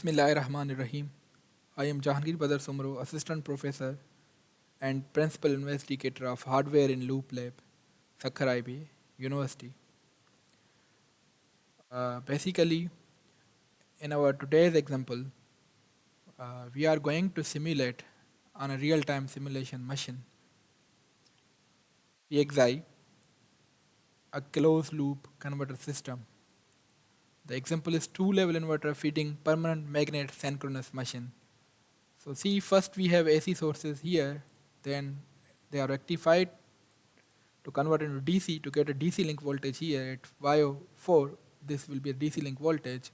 Bismillahirrahmanirrahim. I am Jahangeer Soomro, Assistant Professor and Principal Investigator of Hardware in Loop Lab, Sakhar IB University. Basically, in our today's example, we are going to simulate on a real-time simulation machine, PXI, a closed-loop converter system. The example is two-level inverter feeding permanent magnet synchronous machine. So see, first we have AC sources here, then they are rectified to convert into DC to get a DC link voltage here at Y04. This will be a DC link voltage,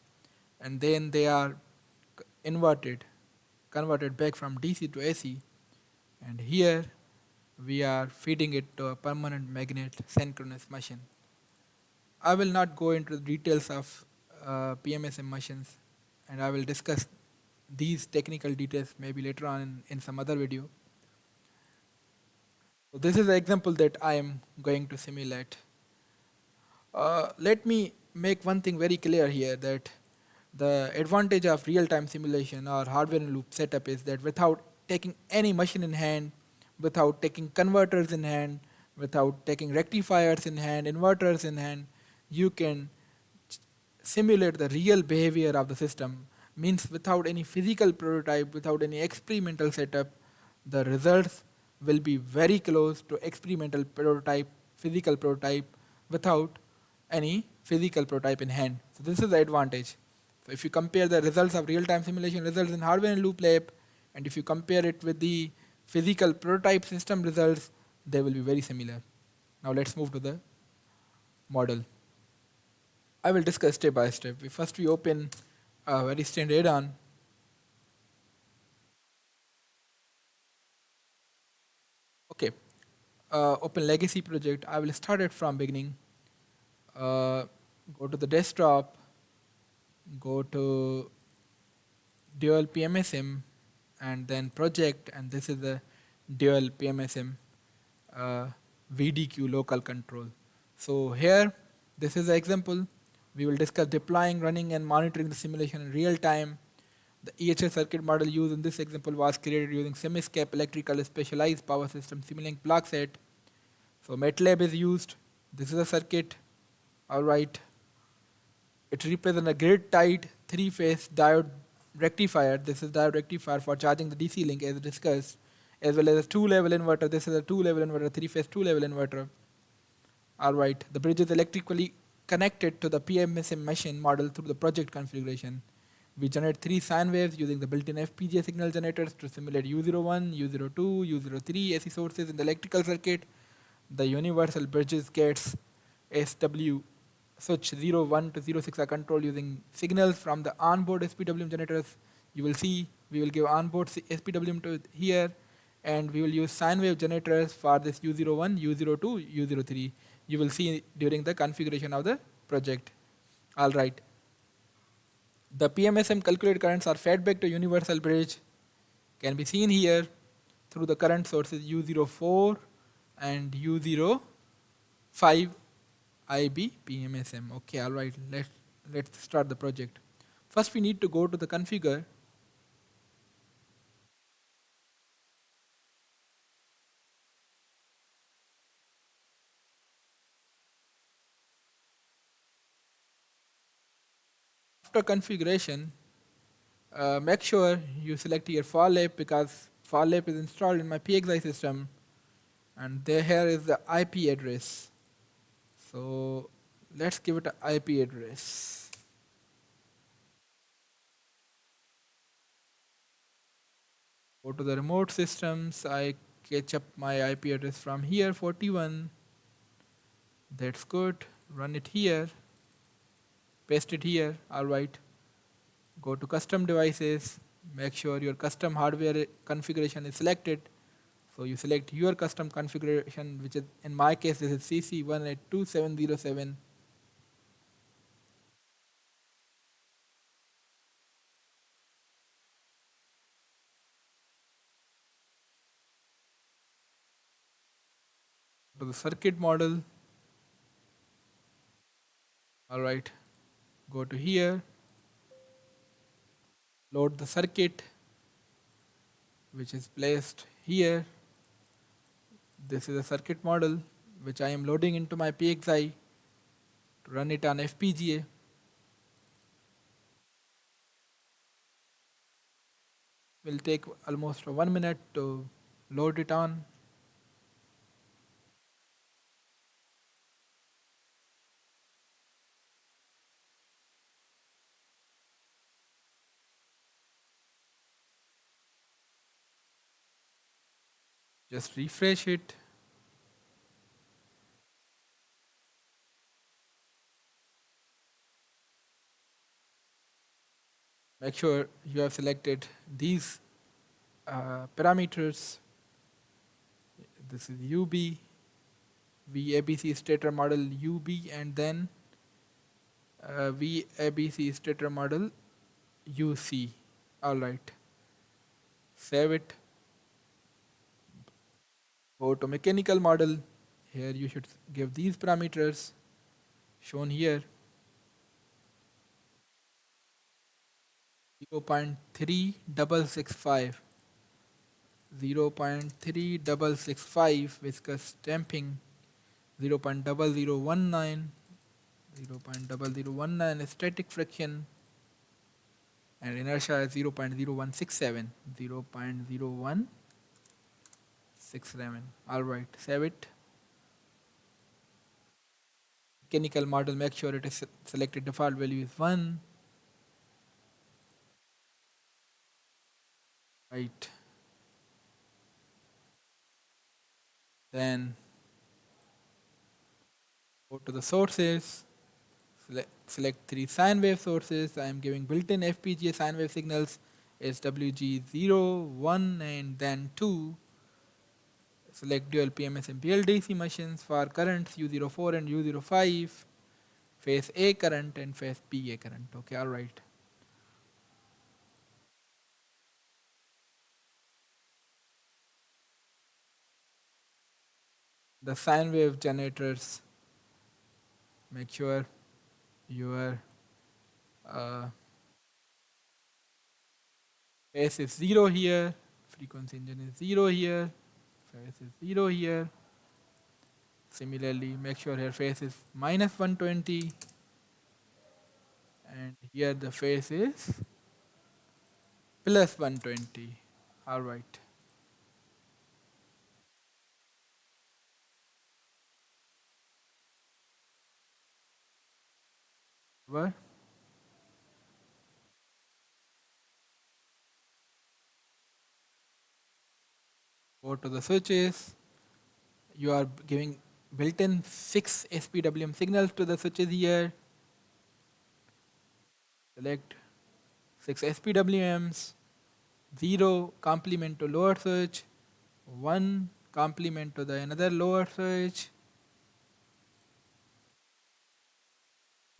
and then they are converted back from DC to AC, and here we are feeding it to a permanent magnet synchronous machine. I will not go into the details of PMSM machines, and I will discuss these technical details maybe later on in some other video. So this is the example that I am going to simulate. Let me make one thing very clear here, that the advantage of real-time simulation or hardware in loop setup is that without taking any machine in hand, without taking converters in hand, without taking rectifiers in hand, inverters in hand, you can simulate the real behavior of the system. Means without any physical prototype, without any experimental setup, the results will be very close to experimental prototype, physical prototype, without any physical prototype in hand. So this is the advantage. So if you compare the results of real-time simulation results in hardware and loop lab, and if you compare it with the physical prototype system results, they will be very similar. Now let's move to the model. I will discuss step by step. First we open a VeriStand add-on. Okay, open legacy project. I will start it from beginning. Go to the desktop, go to dual PMSM, and then project, and this is the dual PMSM VDQ Local Control. So here, this is the example. We will discuss deploying, running, and monitoring the simulation in real time. The EHS circuit model used in this example was created using Simscape electrical specialized power system Simulink Blockset. So MATLAB is used. This is a circuit. Alright. It represents a grid-tied three-phase diode rectifier. This is diode rectifier for charging the DC link as discussed, as well as a two-level inverter. This is a two-level inverter, three-phase two-level inverter. Alright. The bridge is electrically connected to the PMSM machine model through the project configuration. We generate three sine waves using the built-in FPGA signal generators to simulate U01, U02, U03 AC sources in the electrical circuit. The universal bridges gets SW switch 01 to 06 are controlled using signals from the onboard SPWM generators. You will see we will give onboard SPWM to here, and we will use sine wave generators for this U01, U02, U03. You will see during the configuration of the project. Alright. The PMSM calculated currents are fed back to universal bridge, can be seen here through the current sources U04 and U05 IbPMSM. Okay, alright, let's start the project. First we need to go to the configure. After configuration, make sure you select here for lab, because for lab is installed in my PXI system, and there here is the IP address. So let's give it an IP address. Go to the remote systems. I catch up my IP address from here, 41. That's good. Run it here. Paste it here. Alright. Go to custom devices. Make sure your custom hardware configuration is selected. So you select your custom configuration, which is in my case this is CC182707. To the circuit model. Alright. Go to here. load the circuit which is placed here. This is a circuit model which I am loading into my PXI to run it on FPGA. Will take almost 1 minute to load it on. Just refresh it. Make sure you have selected these parameters. This is UB, VABC stator model UB, and then VABC stator model UC. Alright. Save it. Go to mechanical model. Here you should give these parameters shown here. 0.3665. 0.3665 viscous damping, 0.0019, 0.0019 static friction, and inertia is 0.0167, 0.0167. Alright, save it. Mechanical model, make sure it is selected default value is 1. Right. Then go to the sources, select 3 sine wave sources. I am giving built-in FPGA sine wave signals SWG01 and then 2. Select dual PMSM BLDC machines for currents U04 and U05, phase A current and phase PA current. Okay, alright. The sine wave generators, make sure your phase is 0 here, frequency engine is 0 here, phase is 0 here. Similarly, make sure here phase is minus 120 and here the phase is plus 120. Alright. Go to the switches. You are giving built-in 6 SPWM signals to the switches here. Select 6 SPWMs, 0 complement to lower switch, 1 complement to the another lower switch,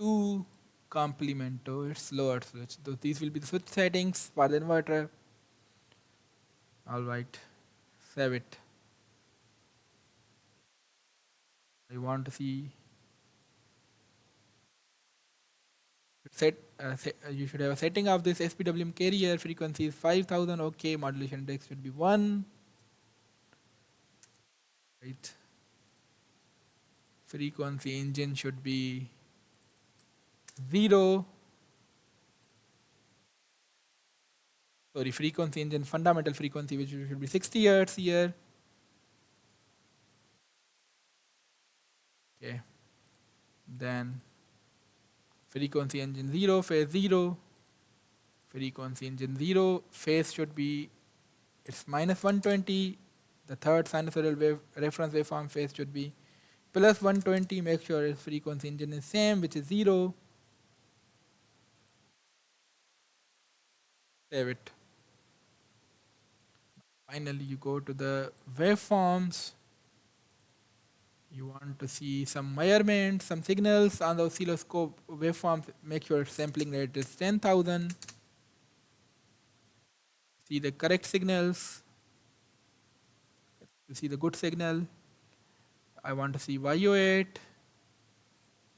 2 complement to its lower switch. So these will be the switch settings for the inverter. Alright, save it. I want to see you should have a setting of this SPWM carrier. Frequency is 5000. Okay, modulation index should be 1. Right. Frequency engine should be 0. Sorry, frequency engine fundamental frequency which should be 60 Hz here. Okay. Then frequency engine 0, phase 0. Frequency engine 0, phase should be it's minus 120. The third sinusoidal wave reference waveform phase should be plus 120. Make sure its frequency engine is same, which is 0. Save it. Finally, you go to the waveforms. You want to see some measurements, some signals on the oscilloscope waveforms. Make sure sampling rate is 10,000. See the correct signals. To see the good signal, I want to see Y08.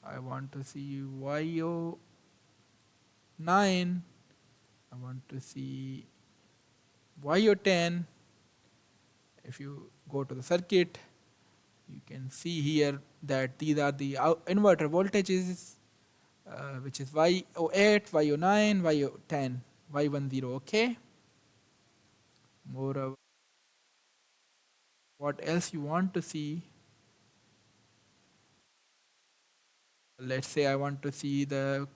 I want to see Y09. I want to see U10. If you go to the circuit, you can see here that these are the inverter voltages, which is Y08, Y09, Y10, Y10. Okay. More what else you want to see? Let's say I want to see the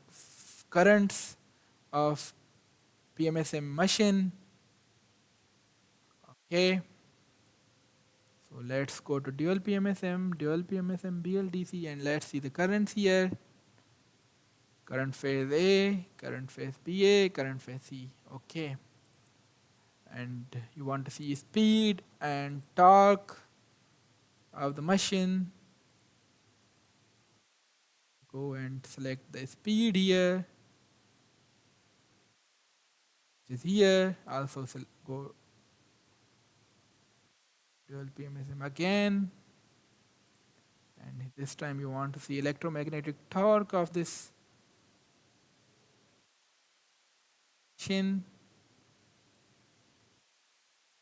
currents of PMSM machine. Okay. So let's go to dual PMSM BLDC, and let's see the currents here. Current phase A, current phase BA, current phase C. Okay. And you want to see speed and torque of the machine. Go and select the speed here, which is here. Also go dual PMSM again. And this time you want to see electromagnetic torque of this machine.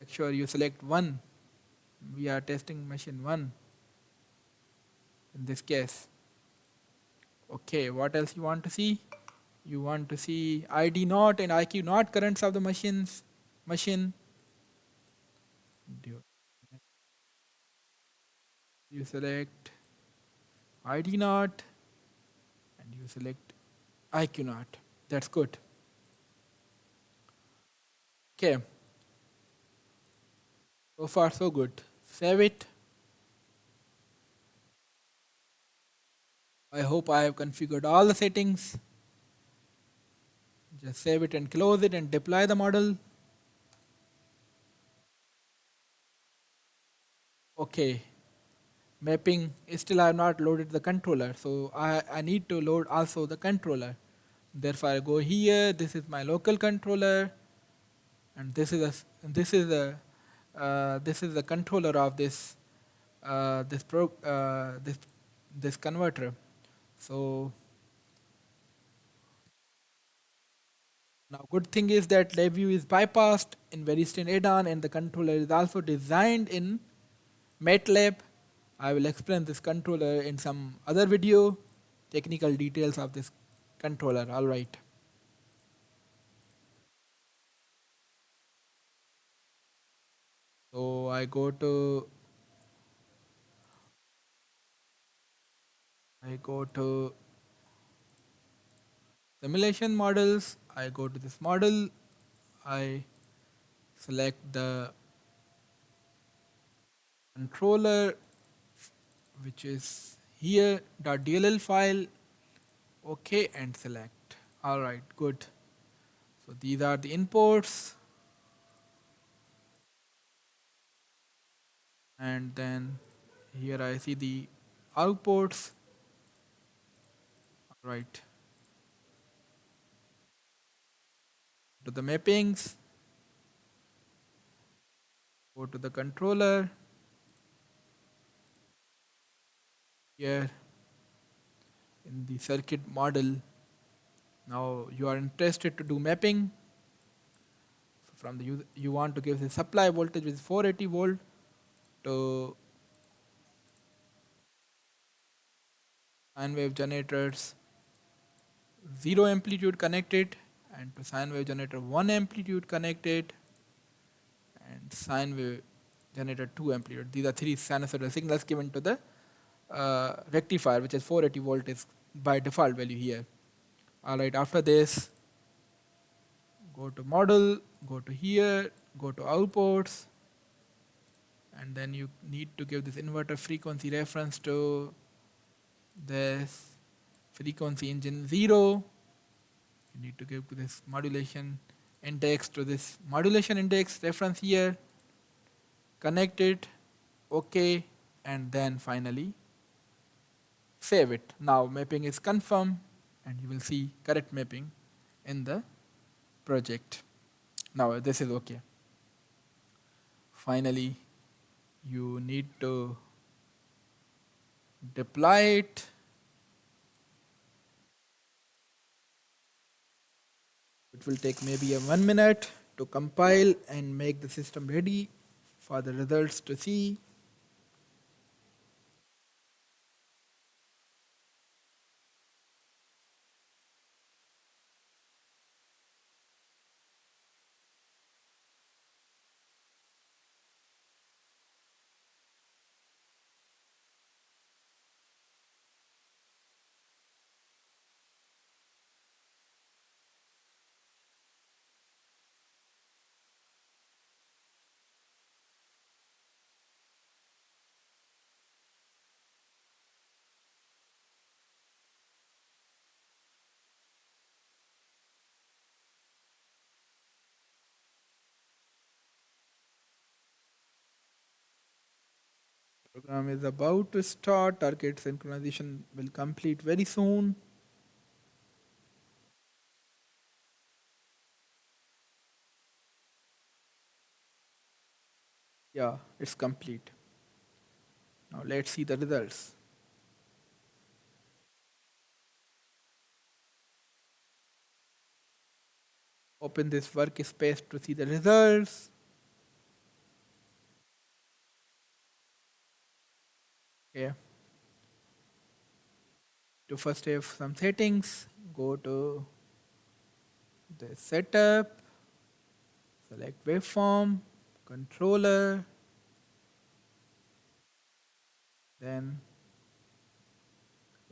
Make sure you select 1. We are testing machine 1 in this case. Okay, what else you want to see? You want to see ID naught and IQ naught currents of the machine. You select ID naught and you select IQ naught. That's good. Okay. So far so good. Save it. I hope I have configured all the settings. Just save it and close it and deploy the model. Okay. Mapping, still I have not loaded the controller, so I need to load also the controller. Therefore I go here, this is my local controller, and this is the controller of this converter. So now good thing is that LabVIEW is bypassed in VeriStand add-on, and the controller is also designed in MATLAB. I will explain this controller in some other video, technical details of this controller. Alright. So I go to simulation models. I go to this model. I select the controller, which is here .dll file. Okay, and select. Alright, good. So these are the inputs, and then here I see the outputs. Alright. To the mappings, go to the controller. Here in the circuit model, now you are interested to do mapping. So from the you want to give the supply voltage with 480 volt to sine wave generators 0 amplitude connected, and to sine wave generator 1 amplitude connected, and sine wave generator 2 amplitude. These are 3 sinusoidal signals given to the rectifier, which is 480 volt is by default value here. Alright, after this, go to model, go to here, go to outputs, and then you need to give this inverter frequency reference to this frequency engine 0. You need to give this modulation index to this modulation index reference here, connect it, okay, and then finally save it. Now mapping is confirmed, and you will see correct mapping in the project. Now this is okay. Finally, you need to deploy it. it will take maybe a 1 minute to compile and make the system ready for the results to see. Program is about to start. Target synchronization will complete very soon. Yeah, it's complete. Now let's see the results. Open this workspace to see the results. Okay. To first have some settings, go to the setup, select waveform, controller, then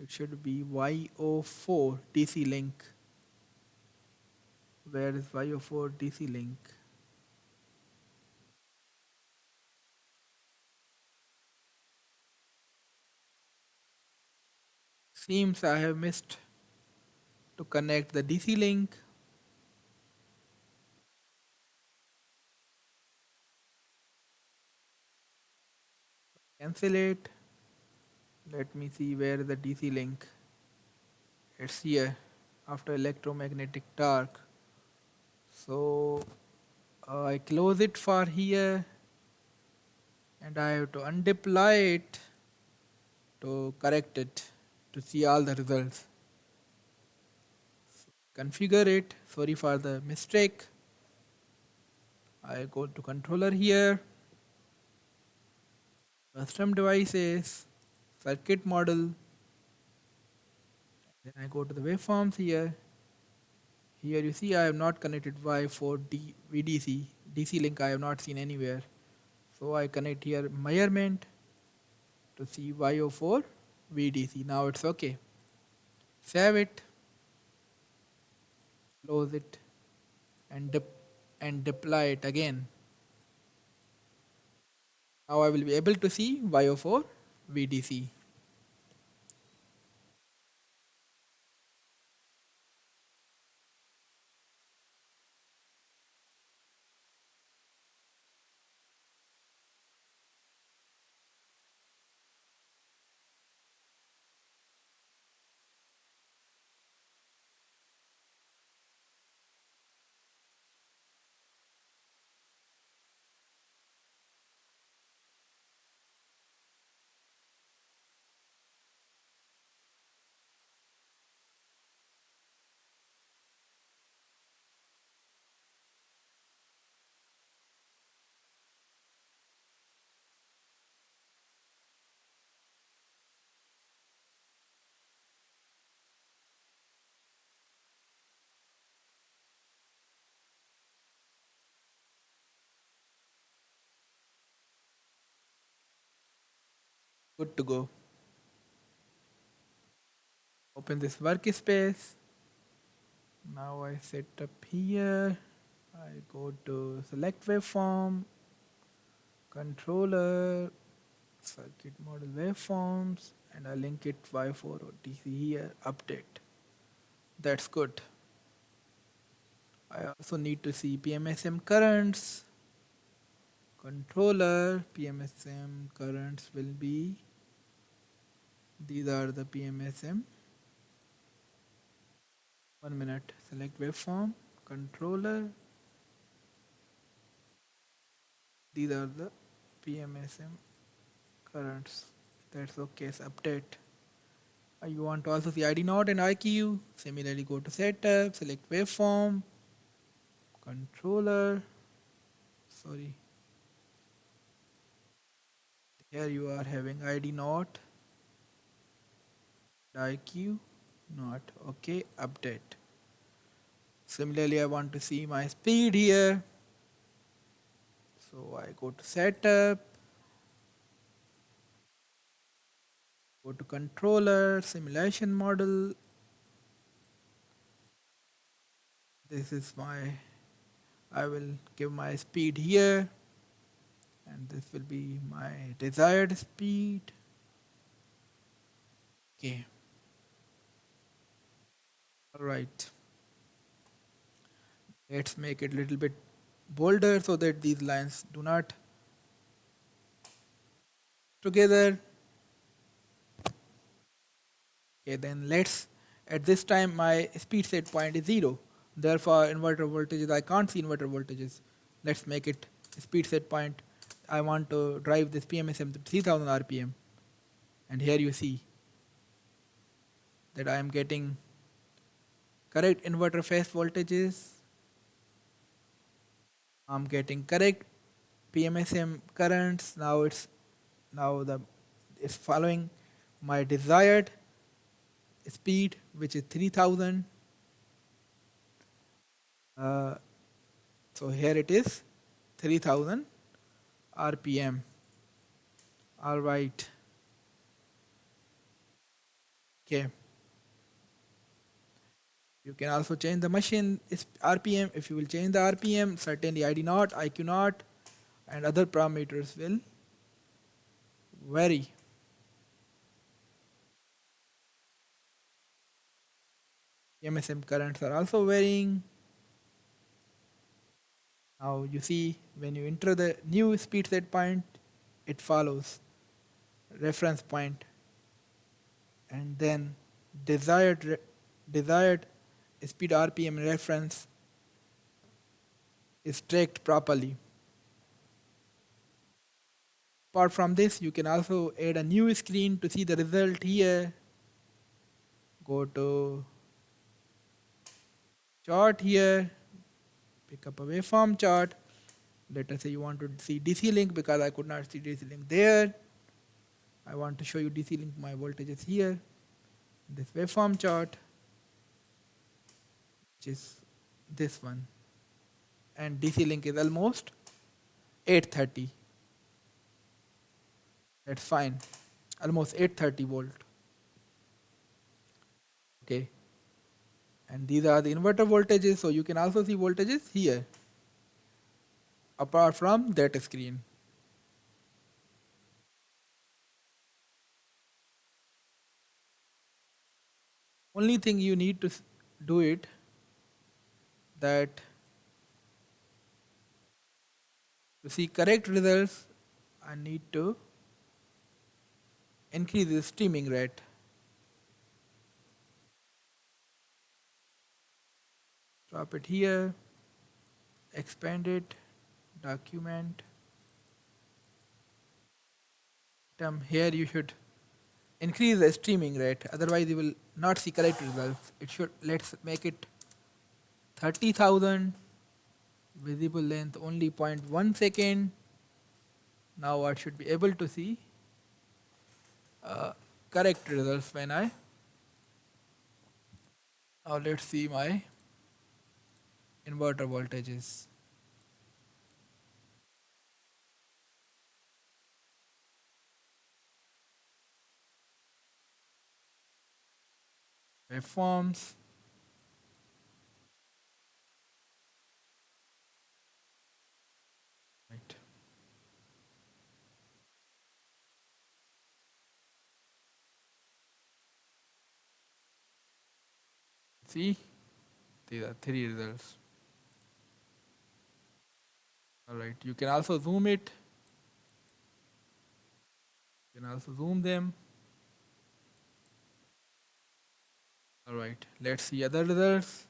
it should be Y04 DC link. Where is Y04 DC link? Seems I have missed to connect the DC link. Cancel it. Let me see where is the DC link. It's here after electromagnetic torque. So I close it for here and I have to undeploy it to correct it to see all the results. Configure it. Sorry for the mistake. I go to controller here, custom devices, circuit model. Then I go to the waveforms here. Here you see I have not connected Y4 VDC. DC link I have not seen anywhere. So I connect here measurement to see Y04 VDC. Now it's okay. Save it, close it, and deploy it again. Now I will be able to see Y04 VDC. Good to go. Open this workspace. Now I set up here. I go to select waveform, controller, circuit model waveforms, and I link it Y4 or DC here, update. That's good. I also need to see PMSM currents. Controller PMSM currents will be, these are the PMSM. 1 minute, select waveform, controller. These are the PMSM currents. That's okay, so update. You want to also see ID node and IQ. Similarly, go to setup, select waveform, controller, sorry, here you are having ID not, IQ not, okay, update. Similarly, I want to see my speed here, so I go to setup, go to controller, simulation model. This is my, I will give my speed here, and this will be my desired speed. Okay, all right. Let's make it a little bit bolder so that these lines do not together. Okay, then let's, at this time my speed set point is 0. Therefore, inverter voltages, I can't see inverter voltages. Let's make it speed set point. I want to drive this PMSM to 3000 RPM. And here you see that I am getting correct inverter phase voltages. I'm getting correct PMSM currents. It's following my desired speed, which is 3000. Uh, so here it is 3000 RPM. All right. Okay. You can also change the machine RPM. If you will change the RPM, certainly ID naught, IQ naught, and other parameters will vary. PMSM currents are also varying. Now you see when you enter the new speed set point, it follows reference point, and then desired speed RPM reference is tracked properly. Apart from this, you can also add a new screen to see the result here. Go to chart here, pick up a waveform chart. Let us say you want to see DC link because I could not see DC link there. I want to show you DC link, my voltages here. This waveform chart, which is this one. And DC link is almost 830. That's fine. Almost 830 volt. Okay. And these are the inverter voltages, so you can also see voltages here apart from that screen. Only thing you need to do it that to see correct results, I need to increase the streaming rate. Drop it here, expand it, document. Here you should increase the streaming rate, otherwise you will not see correct results. It should, let's make it 30,000, visible length only 0.1 second. Now I should be able to see correct results when I, now let's see my inverter voltages. Waveforms. Right. See, these are 3 results. Alright, you can also zoom it. You can also zoom them. Alright, let's see other results.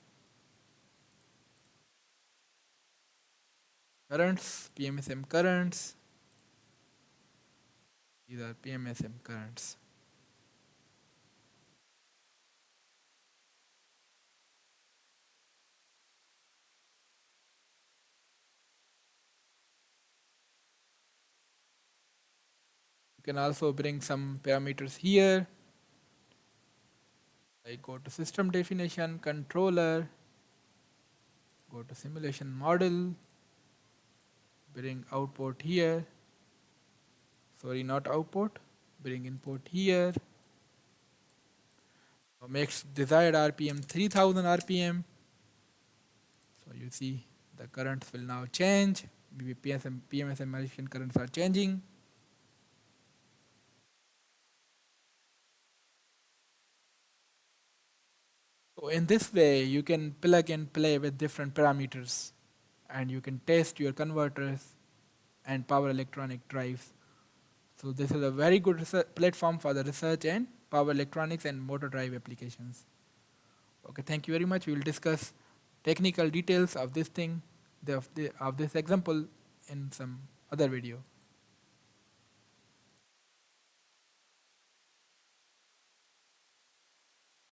Currents, PMSM currents. These are PMSM currents. can also bring some parameters here. I go to system definition, controller, go to simulation model, bring output here. Sorry, not output, bring input here. Makes desired RPM 3000 RPM. So you see the currents will now change. PMSM machine currents are changing. So in this way, you can plug and play with different parameters, and you can test your converters and power electronic drives. So this is a very good platform for the research and power electronics and motor drive applications. Okay, thank you very much. We will discuss technical details of this thing, of this example in some other video.